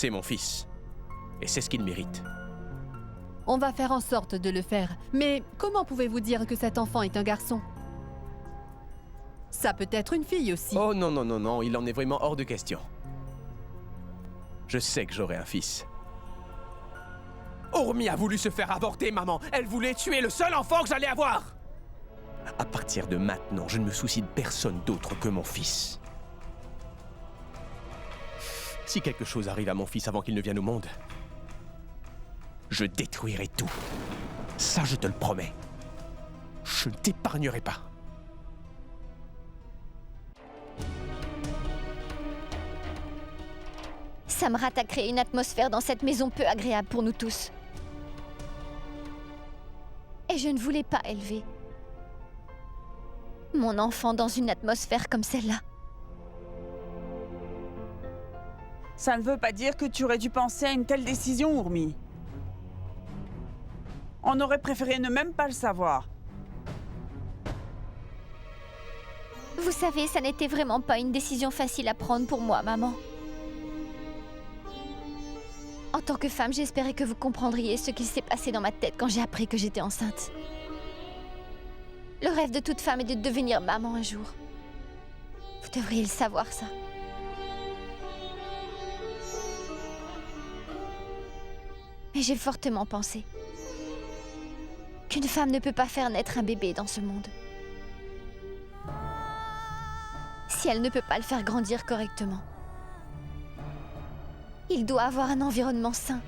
C'est mon fils. Et c'est ce qu'il mérite. On va faire en sorte de le faire. Mais comment pouvez-vous dire que cet enfant est un garçon? Ça peut être une fille aussi. Oh non, non, non, non, il en est vraiment hors de question. Je sais que j'aurai un fils. Urmi a voulu se faire avorter, maman. Elle voulait tuer le seul enfant que j'allais avoir. À partir de maintenant, je ne me soucie de personne d'autre que mon fils. Si quelque chose arrive à mon fils avant qu'il ne vienne au monde, je détruirai tout. Ça, je te le promets. Je ne t'épargnerai pas. Samrat a créé une atmosphère dans cette maison peu agréable pour nous tous. Et je ne voulais pas élever mon enfant dans une atmosphère comme celle-là. Ça ne veut pas dire que tu aurais dû penser à une telle décision, Urmi. On aurait préféré ne même pas le savoir. Vous savez, ça n'était vraiment pas une décision facile à prendre pour moi, maman. En tant que femme, j'espérais que vous comprendriez ce qu'il s'est passé dans ma tête quand j'ai appris que j'étais enceinte. Le rêve de toute femme est de devenir maman un jour. Vous devriez le savoir, ça. Mais j'ai fortement pensé qu'une femme ne peut pas faire naître un bébé dans ce monde. Si elle ne peut pas le faire grandir correctement. Il doit avoir un environnement sain.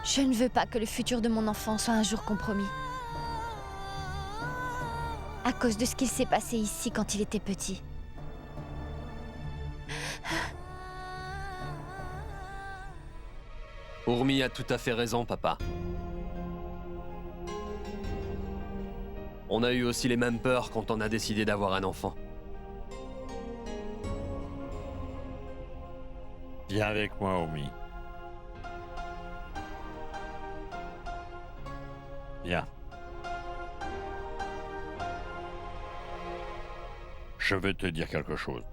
Je ne veux pas que le futur de mon enfant soit un jour compromis. À cause de ce qu'il s'est passé ici quand il était petit. Urmi a tout à fait raison, papa. On a eu aussi les mêmes peurs quand on a décidé d'avoir un enfant. Viens avec moi, Urmi. Viens. Je veux te dire quelque chose.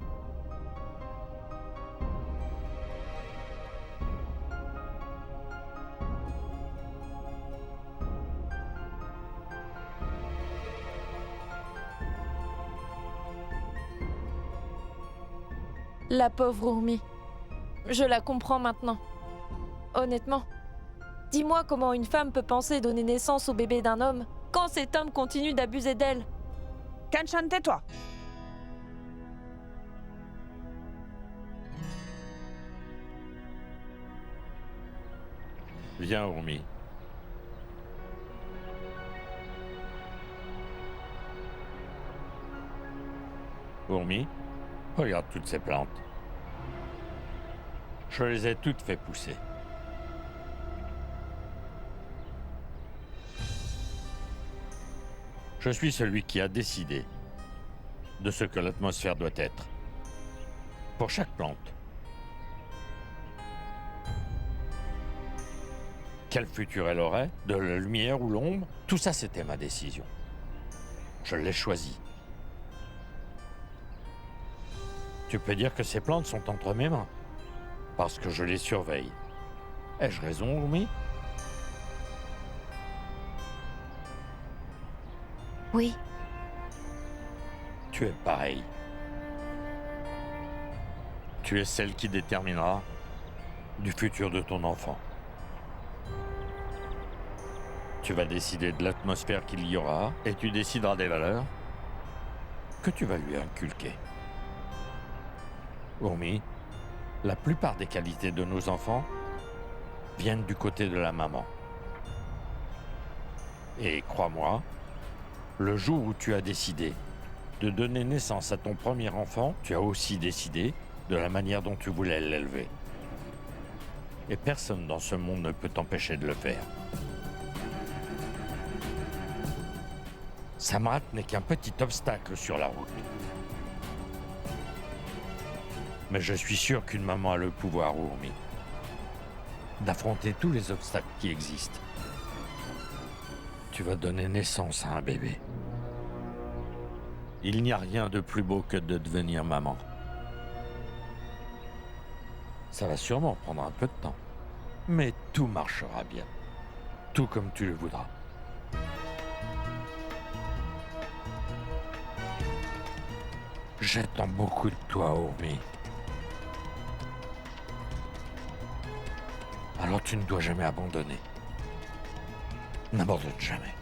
La pauvre Urmi. Je la comprends maintenant. Honnêtement. Dis-moi comment une femme peut penser donner naissance au bébé d'un homme quand cet homme continue d'abuser d'elle. Kanchan, tais-toi. Viens, Urmi. Urmi, regarde toutes ces plantes. Je les ai toutes fait pousser. Je suis celui qui a décidé de ce que l'atmosphère doit être. Pour chaque plante. Quel futur elle aurait, de la lumière ou l'ombre, tout ça c'était ma décision. Je l'ai choisi. Tu peux dire que ces plantes sont entre mes mains, parce que je les surveille. Ai-je raison, Urmi? Oui. Tu es pareil. Tu es celle qui déterminera du futur de ton enfant. Tu vas décider de l'atmosphère qu'il y aura et tu décideras des valeurs que tu vas lui inculquer. Urmi, la plupart des qualités de nos enfants viennent du côté de la maman. Et crois-moi, le jour où tu as décidé de donner naissance à ton premier enfant, tu as aussi décidé de la manière dont tu voulais l'élever. Et personne dans ce monde ne peut t'empêcher de le faire. Samrat n'est qu'un petit obstacle sur la route. Mais je suis sûr qu'une maman a le pouvoir, Urmi, d'affronter tous les obstacles qui existent. Tu vas donner naissance à un bébé. Il n'y a rien de plus beau que de devenir maman. Ça va sûrement prendre un peu de temps. Mais tout marchera bien. Tout comme tu le voudras. J'attends beaucoup de toi, Urmi. Alors tu ne dois jamais abandonner. N'abandonne jamais.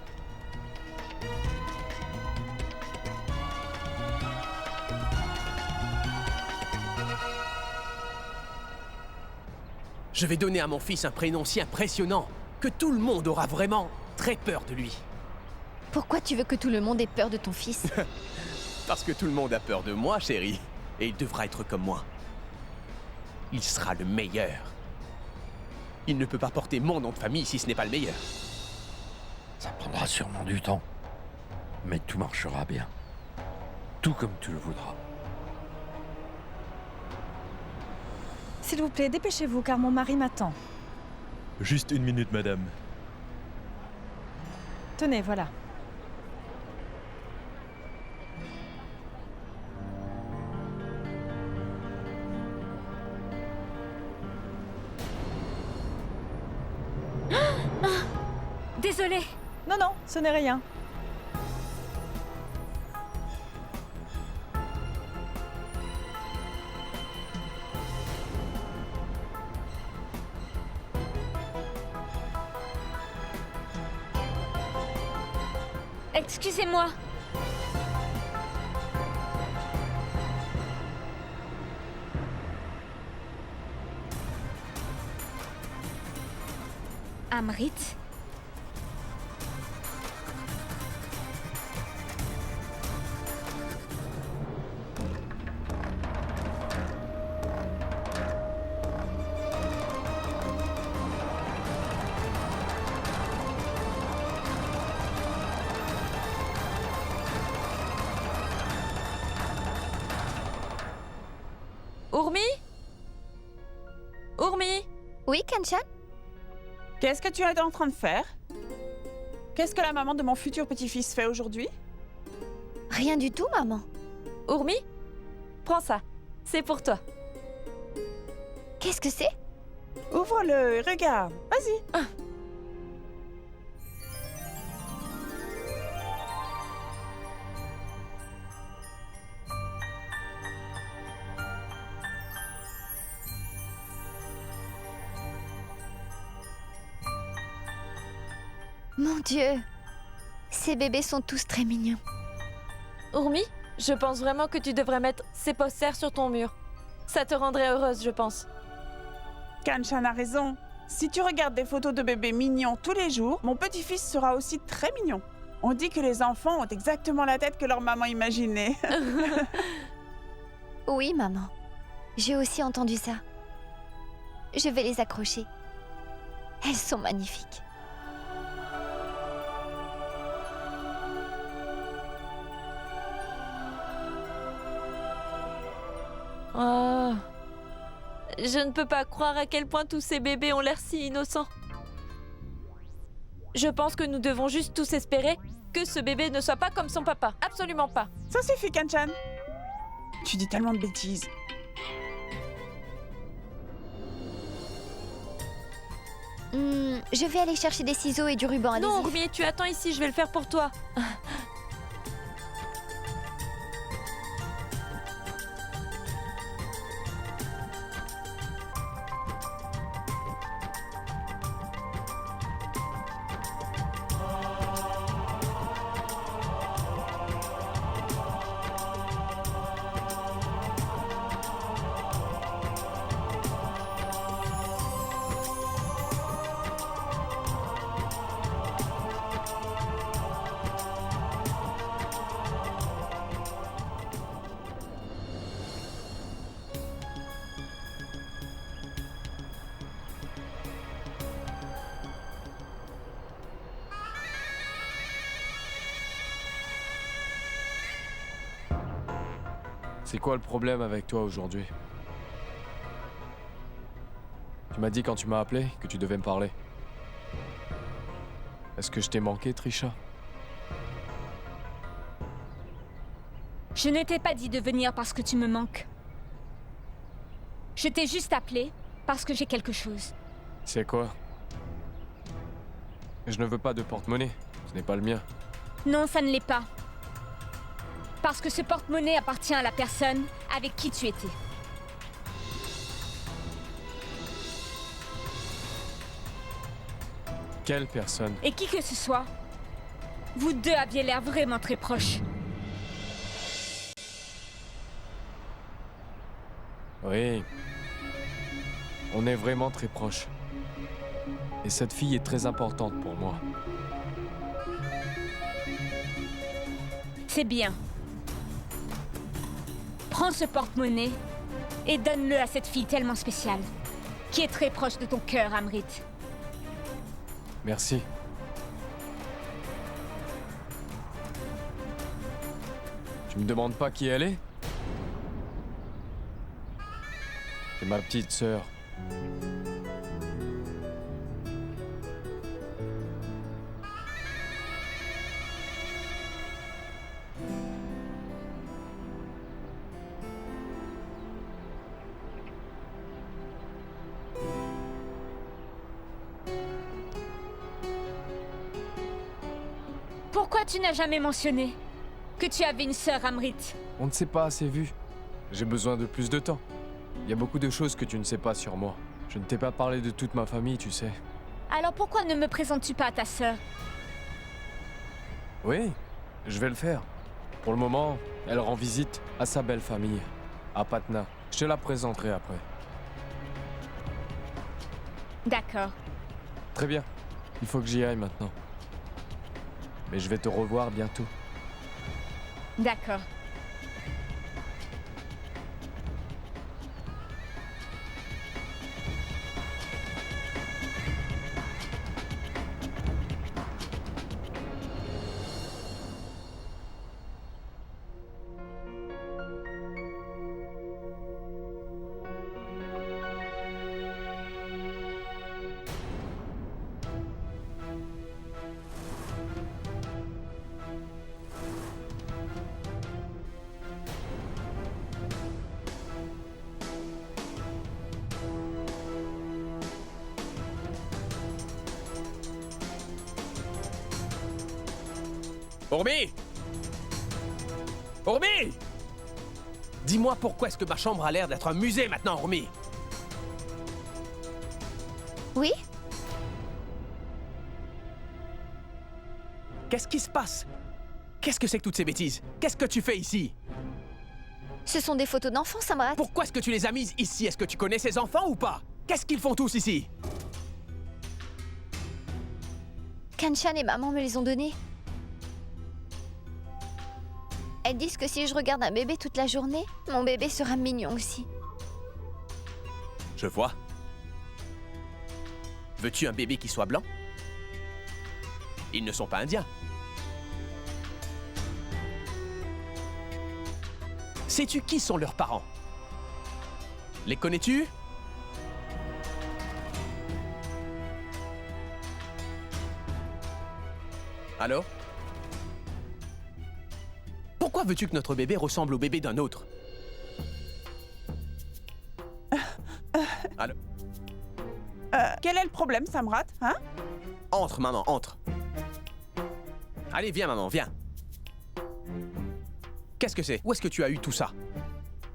Je vais donner à mon fils un prénom si impressionnant que tout le monde aura vraiment très peur de lui. Pourquoi tu veux que tout le monde ait peur de ton fils? Parce que tout le monde a peur de moi, chérie. Et il devra être comme moi. Il sera le meilleur. Il ne peut pas porter mon nom de famille si ce n'est pas le meilleur. Ça prendra sûrement du temps. Mais tout marchera bien. Tout comme tu le voudras. S'il vous plaît, dépêchez-vous car mon mari m'attend. Juste 1 minute, madame. Tenez, voilà. Désolée. Non, non, ce n'est rien. Excusez-moi. Amrit? Urmi? Urmi? Oui, Kanchan? Qu'est-ce que tu es en train de faire? Qu'est-ce que la maman de mon futur petit-fils fait aujourd'hui? Rien du tout, maman. Urmi? Prends ça. C'est pour toi. Qu'est-ce que c'est? Ouvre-le et regarde. Vas-y. Mon Dieu. Ces bébés sont tous très mignons. Urmi, je pense vraiment que tu devrais mettre ces posters sur ton mur. Ça te rendrait heureuse, je pense. Kanchan a raison. Si tu regardes des photos de bébés mignons tous les jours, mon petit-fils sera aussi très mignon. On dit que les enfants ont exactement la tête que leur maman imaginait. Oui, maman. J'ai aussi entendu ça. Je vais les accrocher. Elles sont magnifiques. Oh. Je ne peux pas croire à quel point tous ces bébés ont l'air si innocents. Je pense que nous devons juste tous espérer que ce bébé ne soit pas comme son papa. Absolument pas. Ça suffit, Kanchan. Tu dis tellement de bêtises. Je vais aller chercher des ciseaux et du ruban adhésif. Non, Urmi, tu attends ici, je vais le faire pour toi. C'est quoi le problème avec toi aujourd'hui? Tu m'as dit quand tu m'as appelé que tu devais me parler. Est-ce que je t'ai manqué, Trisha? Je ne t'ai pas dit de venir parce que tu me manques. Je t'ai juste appelé Parce que j'ai quelque chose. C'est quoi? Je ne veux pas de porte-monnaie. Ce n'est pas le mien. Non, ça ne l'est pas. Parce que ce porte-monnaie appartient à la personne avec qui tu étais. Quelle personne? Et qui que ce soit, vous deux aviez l'air vraiment très proches. Oui. On est vraiment très proches. Et cette fille est très importante pour moi. C'est bien. Prends ce porte-monnaie et donne-le à cette fille tellement spéciale, qui est très proche de ton cœur, Amrit. Merci. Tu me demandes pas qui elle est? C'est ma petite sœur. Pourquoi tu n'as jamais mentionné que tu avais une sœur, Amrit? On ne s'est pas assez vu. J'ai besoin de plus de temps. Il y a beaucoup de choses que tu ne sais pas sur moi. Je ne t'ai pas parlé de toute ma famille, tu sais. Alors pourquoi ne me présentes-tu pas à ta sœur? Oui, je vais le faire. Pour le moment, elle rend visite à sa belle famille, à Patna. Je te la présenterai après. D'accord. Très bien. Il faut que j'y aille maintenant. Mais je vais te revoir bientôt. D'accord. Urmi! Urmi! Dis-moi pourquoi est-ce que ma chambre a l'air d'être un musée maintenant, Urmi? Oui? Qu'est-ce qui se passe? Qu'est-ce que c'est que toutes ces bêtises? Qu'est-ce que tu fais ici? Ce sont des photos d'enfants, Samrat. Pourquoi est-ce que tu les as mises ici? Est-ce que tu connais ces enfants ou pas? Qu'est-ce qu'ils font tous ici? Kanchan et maman me les ont données. Elles disent que si je regarde un bébé toute la journée, mon bébé sera mignon aussi. Je vois. Veux-tu un bébé qui soit blanc? Ils ne sont pas indiens. Sais-tu qui sont leurs parents? Les connais-tu? Allô? Pourquoi veux-tu que notre bébé ressemble au bébé d'un autre? Allô? Quel est le problème, Samrat, hein? Entre, maman, entre. Allez, viens, maman, viens. Qu'est-ce que c'est? Où est-ce que tu as eu tout ça?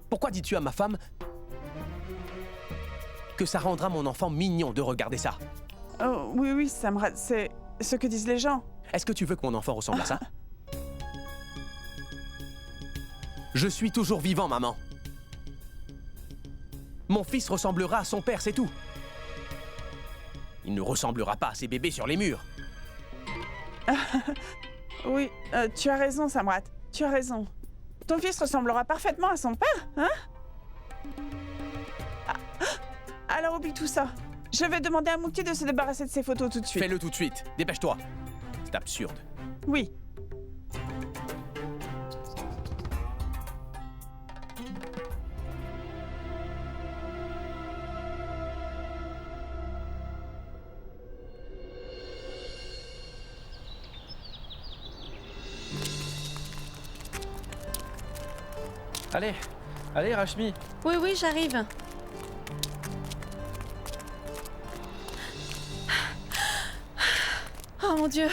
Pourquoi dis-tu à ma femme que ça rendra mon enfant mignon de regarder ça? Oh, oui, oui, Samrat, c'est ce que disent les gens. Est-ce que tu veux que mon enfant ressemble à ça? Je suis toujours vivant, maman. Mon fils ressemblera à son père, c'est tout. Il ne ressemblera pas à ces bébés sur les murs. Oui, tu as raison, Samrat. Tu as raison. Ton fils ressemblera parfaitement à son père, hein? Alors oublie tout ça. Je vais demander à Mukti de se débarrasser de ces photos tout de suite. Fais-le tout de suite. Dépêche-toi. C'est absurde. Oui. Allez, allez Rashmi. Oui, oui, j'arrive. mon Dieu.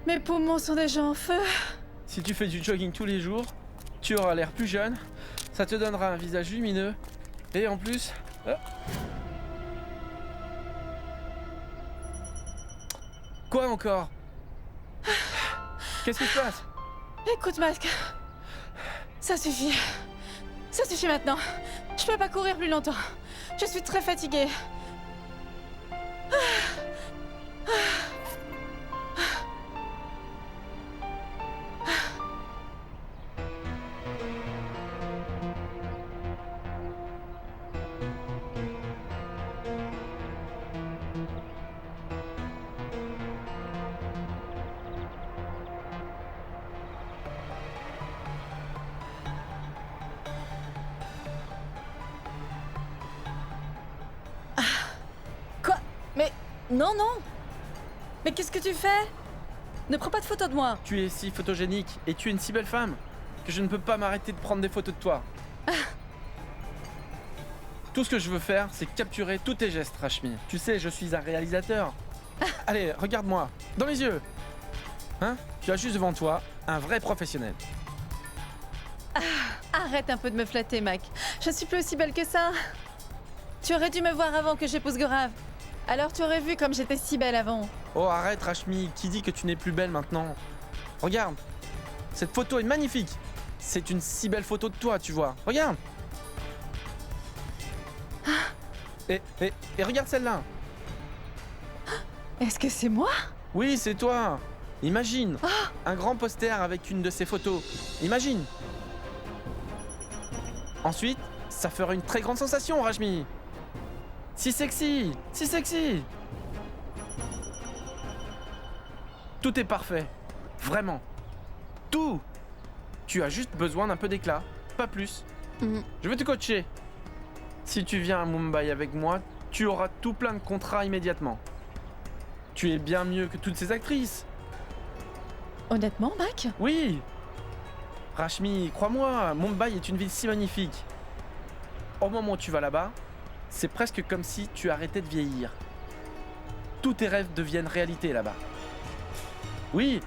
Mes poumons sont déjà en feu. Si tu fais du jogging tous les jours, tu auras l'air plus jeune, ça te donnera un visage lumineux, et en plus... Quoi encore? Qu'est-ce qui se passe? Écoute, Masque. Ça suffit. Ça suffit maintenant. Je peux pas courir plus longtemps. Je suis très fatiguée. Non, non. Mais qu'est-ce que tu fais? Ne prends pas de photos de moi. Tu es si photogénique et tu es une si belle femme que je ne peux pas m'arrêter de prendre des photos de toi. Tout ce que je veux faire, c'est capturer tous tes gestes, Rashmi. Tu sais, je suis un réalisateur. Allez, regarde-moi, dans les yeux. Hein? Tu as juste devant toi un vrai professionnel. Arrête un peu de me flatter, Mac. Je suis plus aussi belle que ça. Tu aurais dû me voir avant que j'épouse Gorav. Alors tu aurais vu comme j'étais si belle avant. Oh, arrête, Rashmi. Qui dit que tu n'es plus belle maintenant? Regarde. Cette photo est magnifique. C'est une si belle photo de toi, tu vois. Regarde. Et regarde celle-là. Est-ce que c'est moi? Oui, c'est toi. Imagine. Un grand poster avec une de ces photos. Imagine. Ensuite, ça fera une très grande sensation, Rashmi. Si sexy. Si sexy. Tout est parfait. Vraiment. Tout. Tu as juste besoin d'un peu d'éclat. Pas plus. Je vais te coacher. Si tu viens à Mumbai avec moi, tu auras tout plein de contrats immédiatement. Tu es bien mieux que toutes ces actrices. Honnêtement, Mac? Oui. Rashmi, crois-moi, Mumbai est une ville si magnifique. Au moment où tu vas là-bas, c'est presque comme si tu arrêtais de vieillir. Tous tes rêves deviennent réalité là-bas. Oui.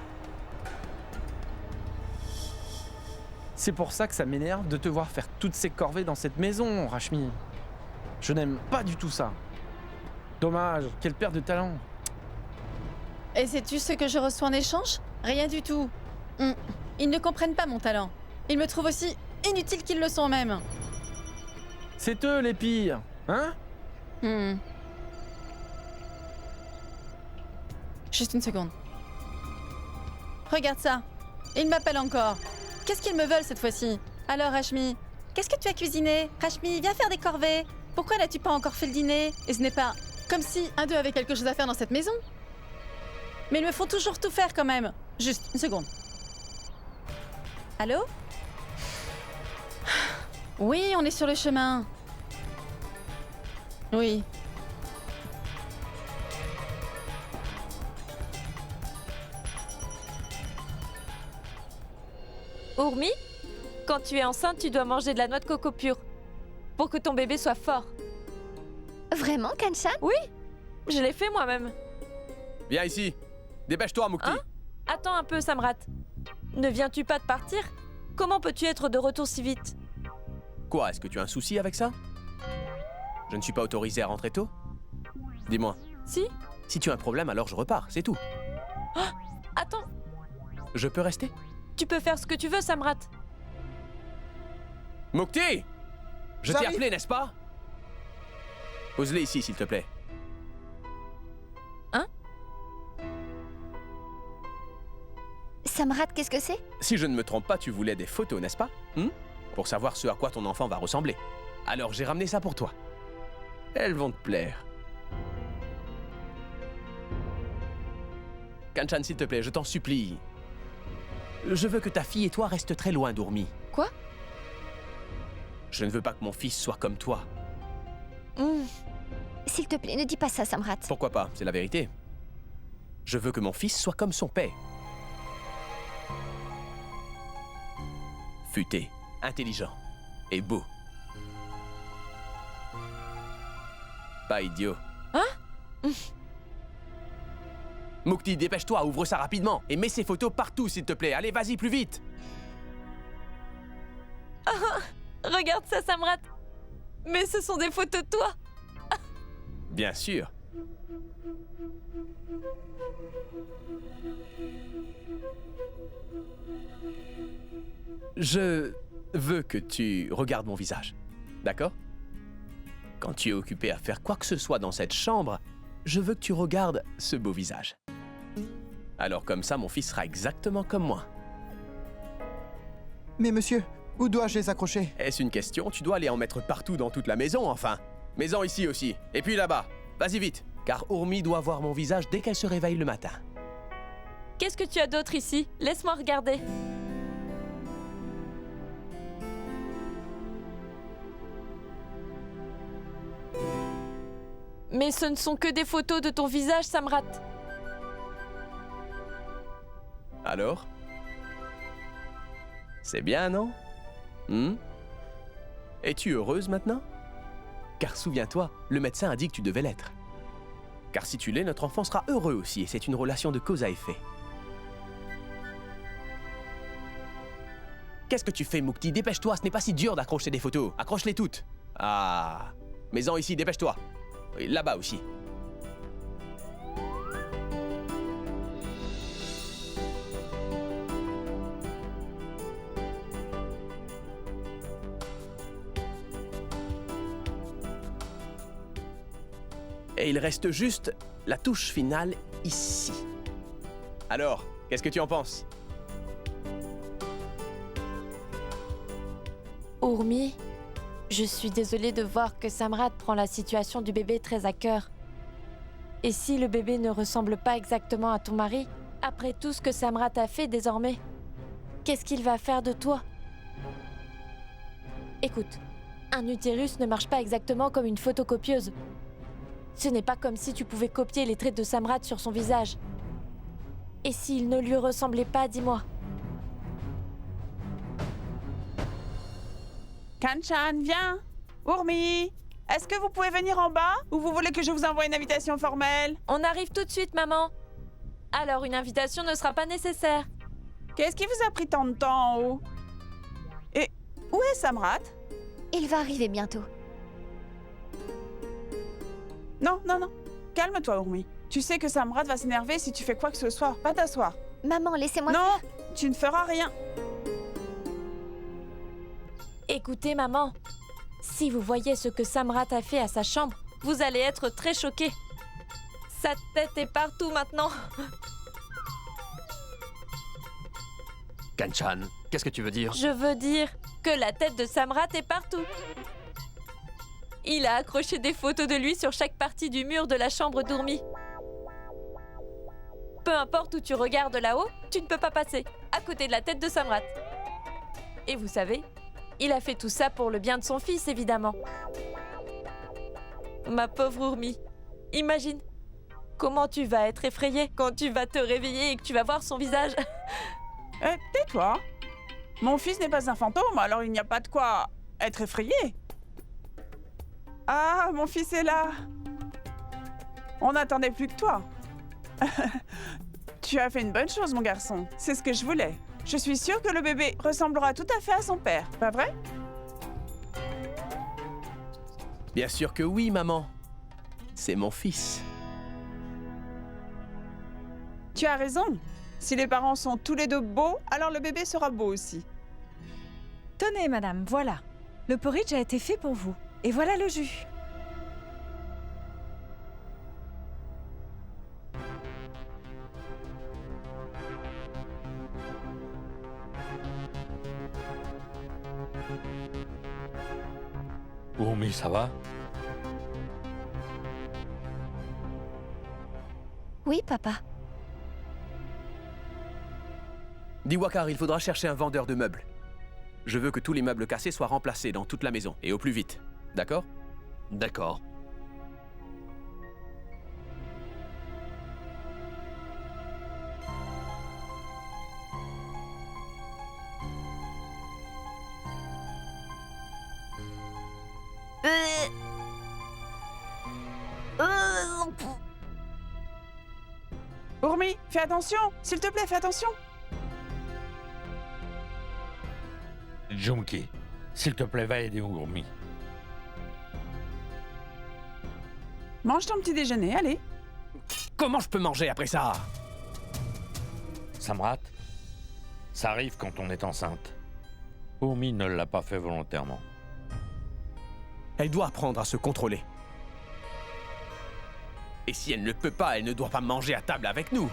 C'est pour ça que ça m'énerve de te voir faire toutes ces corvées dans cette maison, Rashmi. Je n'aime pas du tout ça. Dommage, quelle perte de talent. Et sais-tu ce que je reçois en échange? Rien du tout. Ils ne comprennent pas mon talent. Ils me trouvent aussi inutile qu'ils le sont même. C'est eux les pires, hein? Juste une seconde. Regarde ça. Ils m'appellent encore. Qu'est-ce qu'ils me veulent cette fois-ci? Alors, Rashmi, qu'est-ce que tu as cuisiné? Rashmi, viens faire des corvées. Pourquoi n'as-tu pas encore fait le dîner? Et ce n'est pas comme si un d'eux avait quelque chose à faire dans cette maison. Mais ils me font toujours tout faire quand même. Juste une seconde. Allô? Oui, on est sur le chemin. Oui. Urmi, quand tu es enceinte, tu dois manger de la noix de coco pure. Pour que ton bébé soit fort. Vraiment, Kanchan? Oui, je l'ai fait moi-même. Viens ici. Dépêche-toi, Mukti. Hein? Attends un peu, Samrat. Ne viens-tu pas de partir? Comment peux-tu être de retour si vite? Quoi, est-ce que tu as un souci avec ça? Je ne suis pas autorisé à rentrer tôt? Dis-moi. Si? Si tu as un problème, alors je repars, c'est tout. Oh, attends. Je peux rester? Tu peux faire ce que tu veux, Samrat. Mukti! Je t'ai appelé, n'est-ce pas? Pose-les ici, s'il te plaît. Hein? Samrat, qu'est-ce que c'est? Si je ne me trompe pas, tu voulais des photos, n'est-ce pas? Pour savoir ce à quoi ton enfant va ressembler. Alors j'ai ramené ça pour toi. Elles vont te plaire. Kanchan, s'il te plaît, je t'en supplie. Je veux que ta fille et toi restent très loin d'Urmi. Quoi? Je ne veux pas que mon fils soit comme toi. S'il te plaît, ne dis pas ça, Samrat. Pourquoi pas? C'est la vérité. Je veux que mon fils soit comme son père. Futé, intelligent et beau. Pas idiot. Hein? Mukti, dépêche-toi, ouvre ça rapidement. Et mets ces photos partout, s'il te plaît. Allez, vas-y, plus vite. Regarde ça, Samrat. Mais ce sont des photos de toi. Bien sûr. Je veux que tu regardes mon visage. D'accord? Quand tu es occupé à faire quoi que ce soit dans cette chambre, je veux que tu regardes ce beau visage. Alors comme ça, mon fils sera exactement comme moi. Mais monsieur, où dois-je les accrocher? Est-ce une question? Tu dois aller en mettre partout dans toute la maison, enfin. Mets-en ici aussi. Et puis là-bas. Vas-y vite. Car Urmi doit voir mon visage dès qu'elle se réveille le matin. Qu'est-ce que tu as d'autre ici? Laisse-moi regarder. Mais ce ne sont que des photos de ton visage, Samrat. Alors? C'est bien, non? Es-tu heureuse maintenant? Car souviens-toi, le médecin a dit que tu devais l'être. Car si tu l'es, notre enfant sera heureux aussi, et c'est une relation de cause à effet. Qu'est-ce que tu fais, Mukti? Dépêche-toi, ce n'est pas si dur d'accrocher des photos. Accroche-les toutes. Ah, mets-en ici, dépêche-toi. Oui, là-bas aussi. Et il reste juste la touche finale ici. Alors, qu'est-ce que tu en penses? Urmi, je suis désolée de voir que Samrat prend la situation du bébé très à cœur. Et si le bébé ne ressemble pas exactement à ton mari, après tout ce que Samrat a fait désormais, qu'est-ce qu'il va faire de toi? Écoute, un utérus ne marche pas exactement comme une photocopieuse. Ce n'est pas comme si tu pouvais copier les traits de Samrat sur son visage. Et s'il ne lui ressemblait pas, dis-moi. Kanchan, viens. Urmi, est-ce que vous pouvez venir en bas ou vous voulez que je vous envoie une invitation formelle? On arrive tout de suite, maman. Alors une invitation ne sera pas nécessaire. Qu'est-ce qui vous a pris tant de temps en haut? Et où est Samrat? Il va arriver bientôt. Non, non, non. Calme-toi, Urmi. Tu sais que Samrat va s'énerver si tu fais quoi que ce soit. Va t'asseoir. Maman, laissez-moi... Non, tu ne feras rien. Écoutez, maman. Si vous voyez ce que Samrat a fait à sa chambre, vous allez être très choqués. Sa tête est partout maintenant. Kanchan, qu'est-ce que tu veux dire? Je veux dire que la tête de Samrat est partout. Il a accroché des photos de lui sur chaque partie du mur de la chambre d'Urmi. Peu importe où tu regardes là-haut, tu ne peux pas passer, à côté de la tête de Samrat. Et vous savez, il a fait tout ça pour le bien de son fils, évidemment. Ma pauvre Urmi, imagine, comment tu vas être effrayée quand tu vas te réveiller et que tu vas voir son visage. Tais-toi. Mon fils n'est pas un fantôme, alors il n'y a pas de quoi être effrayé. Ah, mon fils est là. On n'attendait plus que toi. Tu as fait une bonne chose, mon garçon. C'est ce que je voulais. Je suis sûre que le bébé ressemblera tout à fait à son père, pas vrai? Bien sûr que oui, maman. C'est mon fils. Tu as raison. Si les parents sont tous les deux beaux, alors le bébé sera beau aussi. Tenez, madame, voilà. Le porridge a été fait pour vous. Et voilà le jus. Urmi, ça va? Oui, papa. Dis Wakar, il faudra chercher un vendeur de meubles. Je veux que tous les meubles cassés soient remplacés dans toute la maison, et au plus vite. D'accord? D'accord. Urmi, Urmi, fais attention. S'il te plaît, fais attention. Junki, s'il te plaît, va aider Urmi. Mange ton petit déjeuner, allez. Comment je peux manger après ça? Samrat, ça arrive quand on est enceinte. Urmi ne l'a pas fait volontairement. Elle doit apprendre à se contrôler. Et si elle ne peut pas, elle ne doit pas manger à table avec nous.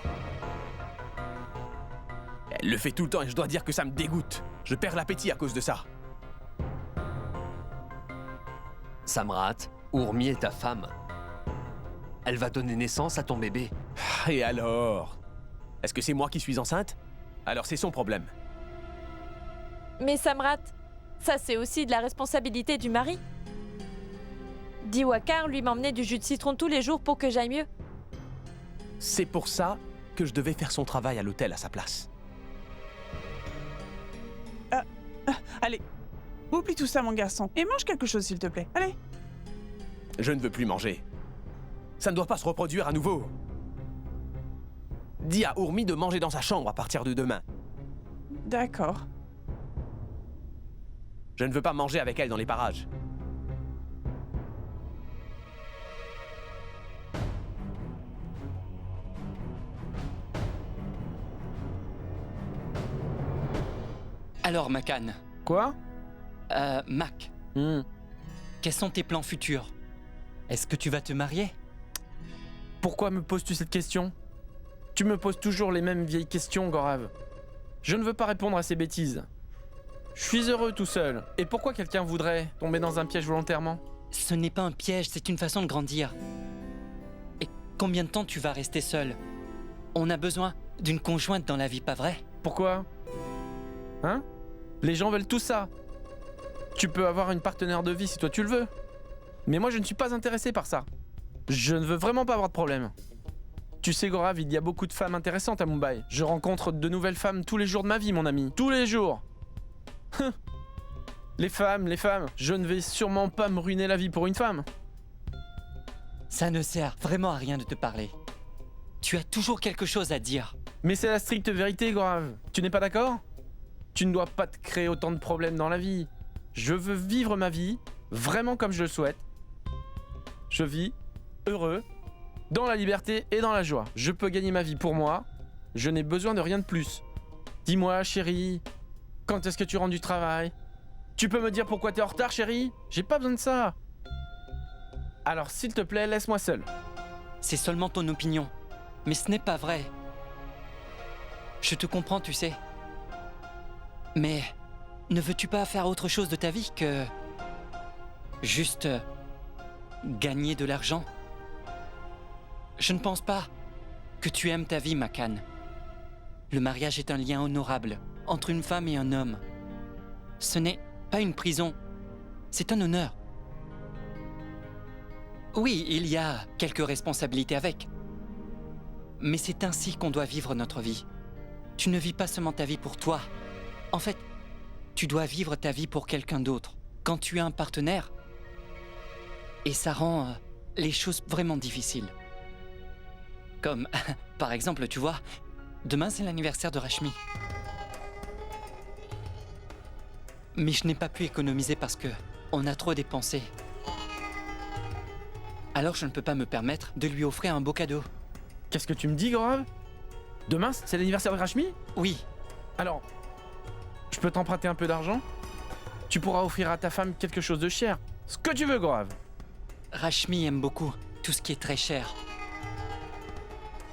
Elle le fait tout le temps et je dois dire que ça me dégoûte. Je perds l'appétit à cause de ça. Samrat, Urmi est ta femme. Elle va donner naissance à ton bébé. Et alors? Est-ce que c'est moi qui suis enceinte? Alors c'est son problème. Mais Samrat, ça c'est aussi de la responsabilité du mari. Dis Wakar lui m'emmener du jus de citron tous les jours pour que j'aille mieux. C'est pour ça que je devais faire son travail à l'hôtel à sa place. Allez, oublie tout ça, mon garçon. Et mange quelque chose, s'il te plaît. Allez. Je ne veux plus manger. Ça ne doit pas se reproduire à nouveau. Dis à Urmi de manger dans sa chambre à partir de demain. D'accord. Je ne veux pas manger avec elle dans les parages. Alors, Makan. Quoi? Mac. Quels sont tes plans futurs? Est-ce que tu vas te marier? Pourquoi me poses-tu cette question? Tu me poses toujours les mêmes vieilles questions, Gorav. Je ne veux pas répondre à ces bêtises. Je suis heureux tout seul. Et pourquoi quelqu'un voudrait tomber dans un piège volontairement? Ce n'est pas un piège, c'est une façon de grandir. Et combien de temps tu vas rester seul? On a besoin d'une conjointe dans la vie, pas vrai? Pourquoi? Hein? Les gens veulent tout ça. Tu peux avoir une partenaire de vie si toi tu le veux. Mais moi je ne suis pas intéressé par ça. Je ne veux vraiment pas avoir de problème. Tu sais Gorav, il y a beaucoup de femmes intéressantes à Mumbai. Je rencontre de nouvelles femmes tous les jours de ma vie, mon ami. Tous les jours. Les femmes. Je ne vais sûrement pas me ruiner la vie pour une femme. Ça ne sert vraiment à rien de te parler. Tu as toujours quelque chose à dire. Mais c'est la stricte vérité, Gorav. Tu n'es pas d'accord? Tu ne dois pas te créer autant de problèmes dans la vie. Je veux vivre ma vie vraiment comme je le souhaite. Je vis heureux, dans la liberté et dans la joie. Je peux gagner ma vie pour moi. Je n'ai besoin de rien de plus. Dis-moi, chérie, quand est-ce que tu rentres du travail? Tu peux me dire pourquoi t'es en retard, chérie? J'ai pas besoin de ça. Alors, s'il te plaît, laisse-moi seul. C'est seulement ton opinion. Mais ce n'est pas vrai. Je te comprends, tu sais. Mais ne veux-tu pas faire autre chose de ta vie que juste gagner de l'argent? Je ne pense pas que tu aimes ta vie, Makan. Le mariage est un lien honorable entre une femme et un homme. Ce n'est pas une prison, c'est un honneur. Oui, il y a quelques responsabilités avec. Mais c'est ainsi qu'on doit vivre notre vie. Tu ne vis pas seulement ta vie pour toi. En fait, tu dois vivre ta vie pour quelqu'un d'autre. Quand tu as un partenaire, et ça rend les choses vraiment difficiles. Comme, par exemple, tu vois, demain c'est l'anniversaire de Rashmi. Mais je n'ai pas pu économiser parce que on a trop dépensé. Alors je ne peux pas me permettre de lui offrir un beau cadeau. Qu'est-ce que tu me dis, Gorav? Demain, c'est l'anniversaire de Rashmi? Oui. Alors, je peux t'emprunter un peu d'argent? Tu pourras offrir à ta femme quelque chose de cher. Ce que tu veux, Gorav. Rashmi aime beaucoup tout ce qui est très cher.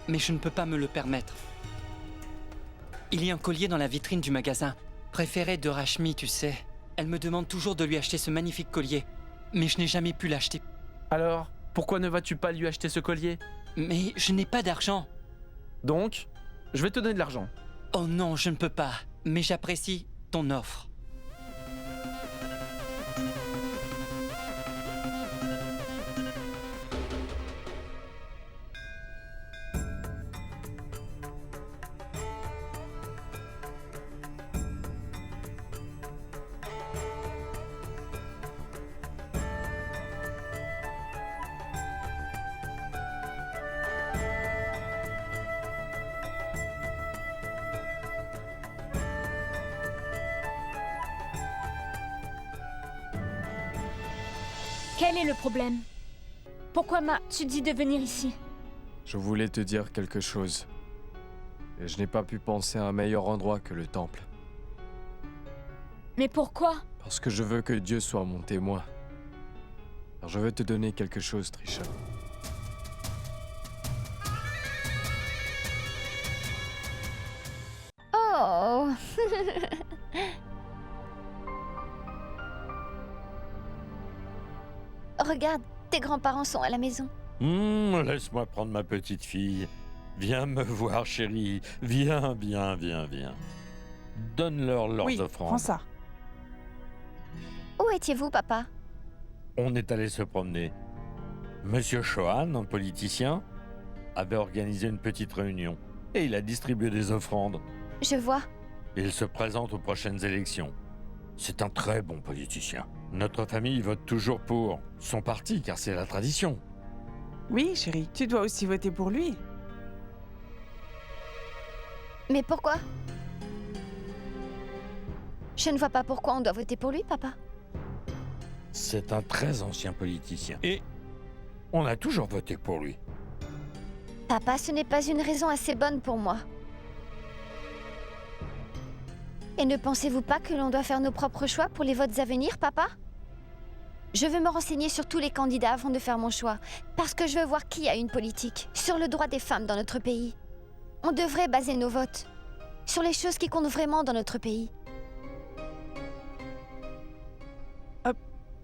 Mais je ne peux pas me le permettre. Il y a un collier dans la vitrine du magasin, préféré de Rashmi, tu sais. Elle me demande toujours de lui acheter ce magnifique collier, mais je n'ai jamais pu l'acheter. Alors, pourquoi ne vas-tu pas lui acheter ce collier? Mais je n'ai pas d'argent. Donc, je vais te donner de l'argent. Oh non, je ne peux pas, mais j'apprécie ton offre. Quel est le problème? Pourquoi m'as-tu dit de venir ici? Je voulais te dire quelque chose. Et je n'ai pas pu penser à un meilleur endroit que le temple. Mais pourquoi? Parce que je veux que Dieu soit mon témoin. Alors je veux te donner quelque chose, Trisha. Oh. Regarde, tes grands-parents sont à la maison. Laisse-moi prendre ma petite fille. Viens me voir, chérie. Viens. Donne-leur leurs Oui, offrandes. prends ça. Où étiez-vous, papa? On est allé se promener. Monsieur Chohan, un politicien, avait organisé une petite réunion. Et il a distribué des offrandes. Je vois. Il se présente aux prochaines élections. C'est un très bon politicien. Notre famille vote toujours pour son parti, car c'est la tradition. Oui, chérie, tu dois aussi voter pour lui. Mais pourquoi? Je ne vois pas pourquoi on doit voter pour lui, papa. C'est un très ancien politicien. Et on a toujours voté pour lui. Papa, ce n'est pas une raison assez bonne pour moi. Et ne pensez-vous pas que l'on doit faire nos propres choix pour les votes à venir, papa? Je veux me renseigner sur tous les candidats avant de faire mon choix, parce que je veux voir qui a une politique sur le droit des femmes dans notre pays. On devrait baser nos votes sur les choses qui comptent vraiment dans notre pays.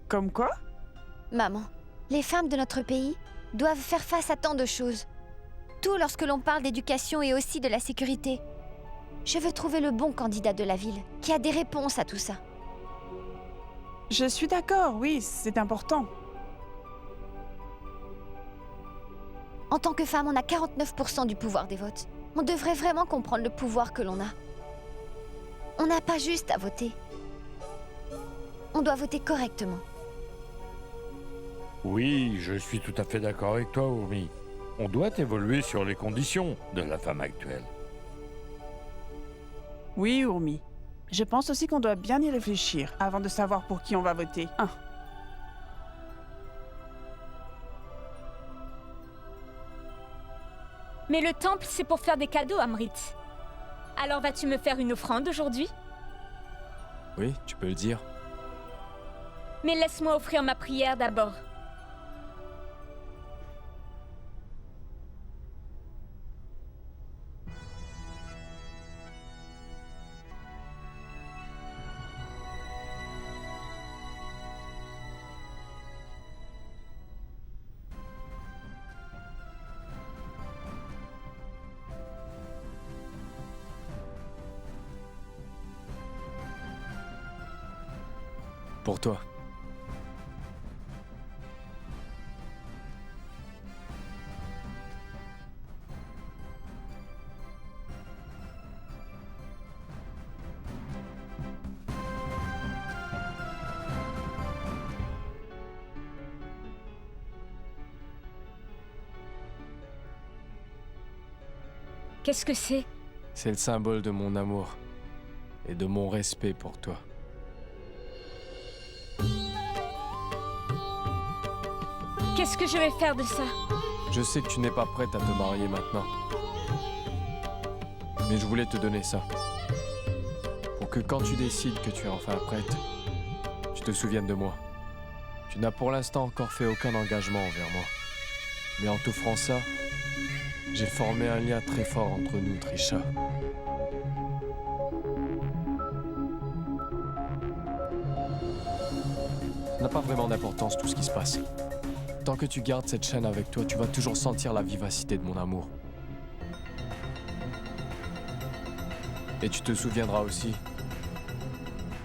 Comme quoi? Maman, les femmes de notre pays doivent faire face à tant de choses. Tout lorsque l'on parle d'éducation et aussi de la sécurité. Je veux trouver le bon candidat de la ville, qui a des réponses à tout ça. Je suis d'accord, oui, c'est important. En tant que femme, on a 49% du pouvoir des votes. On devrait vraiment comprendre le pouvoir que l'on a. On n'a pas juste à voter. On doit voter correctement. Oui, je suis tout à fait d'accord avec toi, Urmi. On doit évoluer sur les conditions de la femme actuelle. Oui, Urmi. Je pense aussi qu'on doit bien y réfléchir avant de savoir pour qui on va voter. Mais le temple, c'est pour faire des cadeaux, Amrit. Alors vas-tu me faire une offrande aujourd'hui? Oui, tu peux le dire. Mais laisse-moi offrir ma prière d'abord. Pour toi. Qu'est-ce que c'est? C'est le symbole de mon amour et de mon respect pour toi. Qu'est-ce que je vais faire de ça? Je sais que tu n'es pas prête à te marier maintenant. Mais je voulais te donner ça. Pour que quand tu décides que tu es enfin prête, tu te souviennes de moi. Tu n'as pour l'instant encore fait aucun engagement envers moi. Mais en t'offrant ça, j'ai formé un lien très fort entre nous, Trisha. Ça n'a pas vraiment d'importance tout ce qui se passe. Tant que tu gardes cette chaîne avec toi, tu vas toujours sentir la vivacité de mon amour. Et tu te souviendras aussi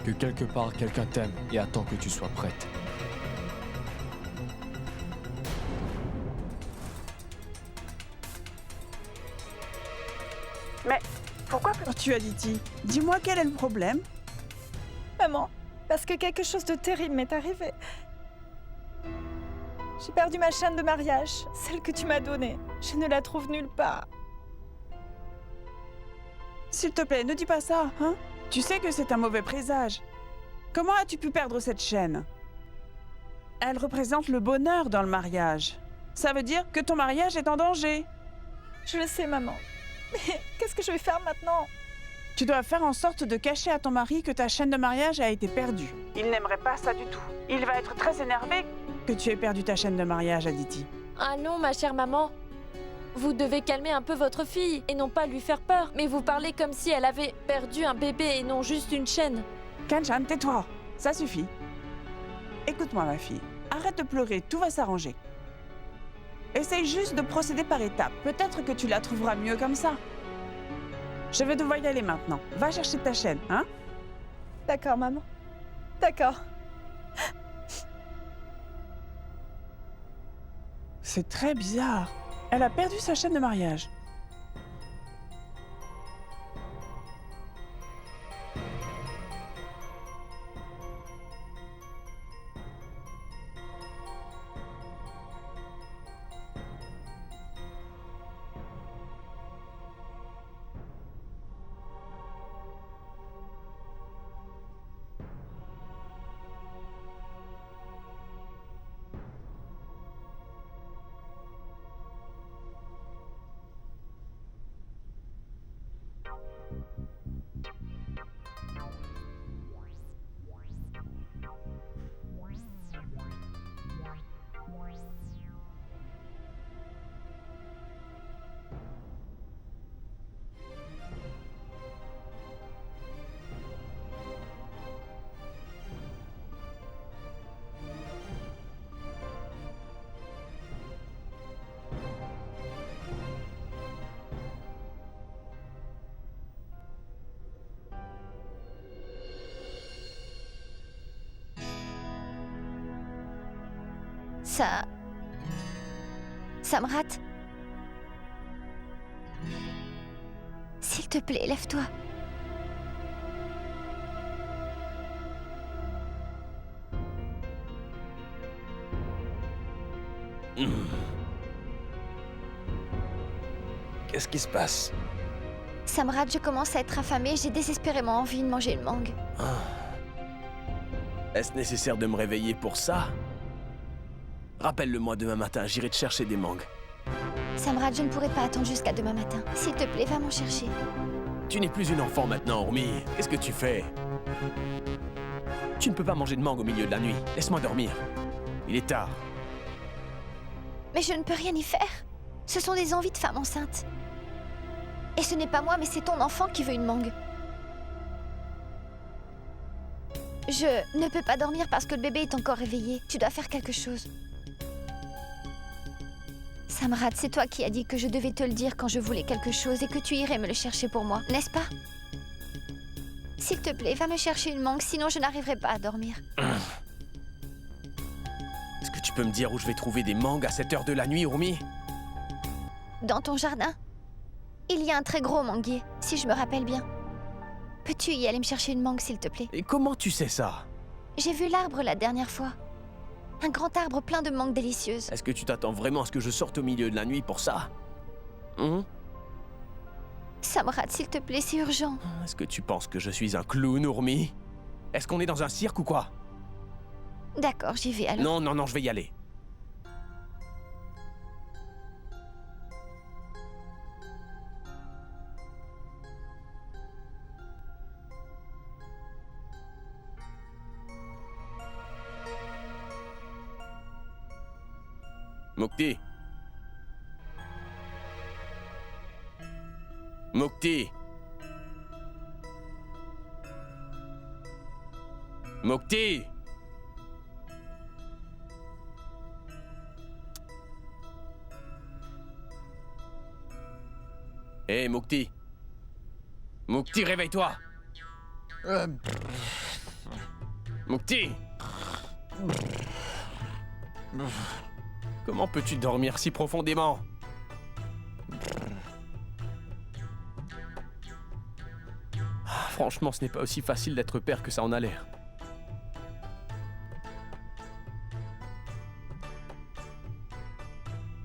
que quelque part, quelqu'un t'aime et attend que tu sois prête. Mais pourquoi tu as dit? Dis-moi quel est le problème? Maman, parce que quelque chose de terrible m'est arrivé. J'ai perdu ma chaîne de mariage, celle que tu m'as donnée. Je ne la trouve nulle part. S'il te plaît, ne dis pas ça, hein? Tu sais que c'est un mauvais présage. Comment as-tu pu perdre cette chaîne? Elle représente le bonheur dans le mariage. Ça veut dire que ton mariage est en danger. Je le sais, maman. Mais qu'est-ce que je vais faire maintenant? Tu dois faire en sorte de cacher à ton mari que ta chaîne de mariage a été perdue. Il n'aimerait pas ça du tout. Il va être très énervé que tu aies perdu ta chaîne de mariage, Aditi. Ah non, ma chère maman. Vous devez calmer un peu votre fille et non pas lui faire peur. Mais vous parlez comme si elle avait perdu un bébé et non juste une chaîne. Kanchan, tais-toi. Ça suffit. Écoute-moi, ma fille. Arrête de pleurer, tout va s'arranger. Essaye juste de procéder par étapes. Peut-être que tu la trouveras mieux comme ça. Je vais devoir y aller maintenant. Va chercher ta chaîne, hein? D'accord, maman. D'accord. C'est très bizarre. Elle a perdu sa chaîne de mariage. Ça me rate. S'il te plaît, lève-toi. Qu'est-ce qui se passe? Samrat, je commence à être affamée, j'ai désespérément envie de manger une mangue. Est-ce nécessaire de me réveiller pour ça? Rappelle-le-moi demain matin, j'irai te chercher des mangues. Samrat, je ne pourrai pas attendre jusqu'à demain matin. S'il te plaît, va m'en chercher. Tu n'es plus une enfant maintenant, Urmi. Qu'est-ce que tu fais? Tu ne peux pas manger de mangue au milieu de la nuit. Laisse-moi dormir. Il est tard. Mais je ne peux rien y faire. Ce sont des envies de femme enceinte. Et ce n'est pas moi, mais c'est ton enfant qui veut une mangue. Je ne peux pas dormir parce que le bébé est encore réveillé. Tu dois faire quelque chose. Samrat, c'est toi qui as dit que je devais te le dire quand je voulais quelque chose et que tu irais me le chercher pour moi, n'est-ce pas? S'il te plaît, va me chercher une mangue, sinon je n'arriverai pas à dormir. Est-ce que tu peux me dire où je vais trouver des mangues à cette heure de la nuit, Urmi? Dans ton jardin, il y a un très gros manguier, si je me rappelle bien. Peux-tu y aller me chercher une mangue, s'il te plaît? Et comment tu sais ça? J'ai vu l'arbre la dernière fois. Un grand arbre plein de mangues délicieuses. Est-ce que tu t'attends vraiment à ce que je sorte au milieu de la nuit pour ça? Samrat, s'il te plaît, c'est urgent. Est-ce que tu penses que je suis un clown, Urmi? Est-ce qu'on est dans un cirque ou quoi? D'accord, j'y vais alors. Non, je vais y aller. Mukti. Mukti. Mukti. Hé, Mukti. Mukti, réveille-toi. Mukti. Comment peux-tu dormir si profondément? Franchement, ce n'est pas aussi facile d'être père que ça en a l'air.